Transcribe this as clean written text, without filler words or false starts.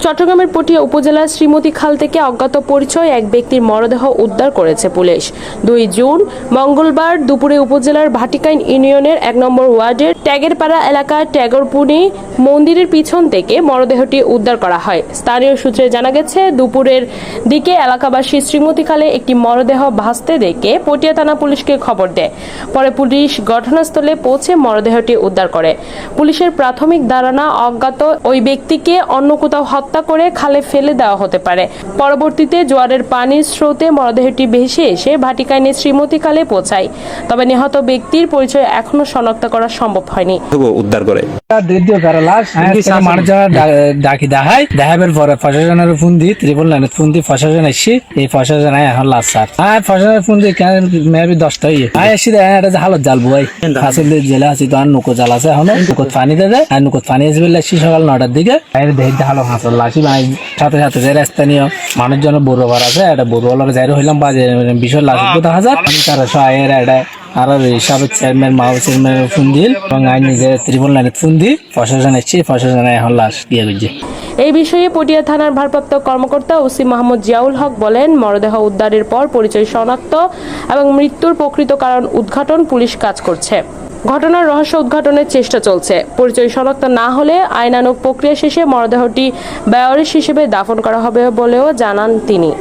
চট্টগ্রামের পটিয়া উপজেলার শ্রীমতী খাল থেকে অজ্ঞাত পরিচয় এক ব্যক্তির মরদেহ উদ্ধার করেছে পুলিশ। 2 জুন মঙ্গলবার দুপুরে উপজেলার ভাটিকাইন ইউনিয়নের 1 নম্বর ওয়ার্ডের ট্যাগেরপাড়া এলাকার ট্যাগরপুনি মন্দিরের পিছন থেকে মরদেহটি উদ্ধার করা হয়। স্থানীয় সূত্রে জানা গেছে, দুপুরের দিকে এলাকাবাসী শ্রীমতী খালে একটি মরদেহ ভাসতে দেখে পটিয়া থানা পুলিশকে খবর দেয়। পরে পুলিশ ঘটনাস্থলে পৌঁছে মরদেহটি উদ্ধার করে। পুলিশের প্রাথমিক ধারণা, অজ্ঞাত ওই ব্যক্তিকে অন্য কোথাও হত্যা করে খালে ফেলে দেওয়া হতে পারে। পরবর্তীতে জোয়ারের পানির স্রোতে মরদেহটি ভেসে এসে ভাটিকাইনের শ্রীমতী খালে পৌঁছায়। তবে নিহত ব্যক্তির পরিচয় এখনো শনাক্ত করা সম্ভব হয়নি। উদ্ধার করে দেখাবের পরে প্রশাসনের ফোন দিই, ত্রিপল লাইনে ফোন দিই, প্রশাসন এসছি, এই প্রশাসন এখন লাস্ট স্যার প্রশাসনের ফোন দিই মেবি 10টা এসছি এটা হালত জাল বুয়াই আসলে জেলে আছি তো আর নৌকো জাল আছে এখন নৌকো পানি দেয় আর নৌকো পানি এসে বেলা এসছি সকাল 9টার দিকে দেখতে হালো হাসল লাসি সাথে সাথে যে স্থানীয় মানুষজনের বড় বার আছে এটা বড়ুয়ালার যাই হইলাম বাজে বিষয় লাশ 10,000 তারা সহায়ের এটা আর হিসাবের চেয়ারম্যান মাহবুব চেয়ারম্যানের ফোন দিল এবং আইন নিজে ত্রিপল লাইনে ফোন দিই, প্রশাসন এসছি, প্রশাসন এখন লাশ দিয়ে করছে। এই বিষয়ে পটিয়া থানার ভারপ্রাপ্ত কর্মকর্তা ওসি মোহাম্মদ জিয়াউল হক বলেন, মরদেহ উদ্ধারের পর পরিচয় শনাক্ত এবং মৃত্যুর প্রকৃত কারণ উদ্ঘাটন পুলিশ কাজ করছে। ঘটনার রহস্য উদ্ঘাটনের চেষ্টা চলছে। পরিচয় শনাক্ত না হলে আইনানুগ প্রক্রিয়া শেষে মরদেহটি বেওয়ারিশ হিসেবে দাফন করা হবে বলেও জানান তিনি।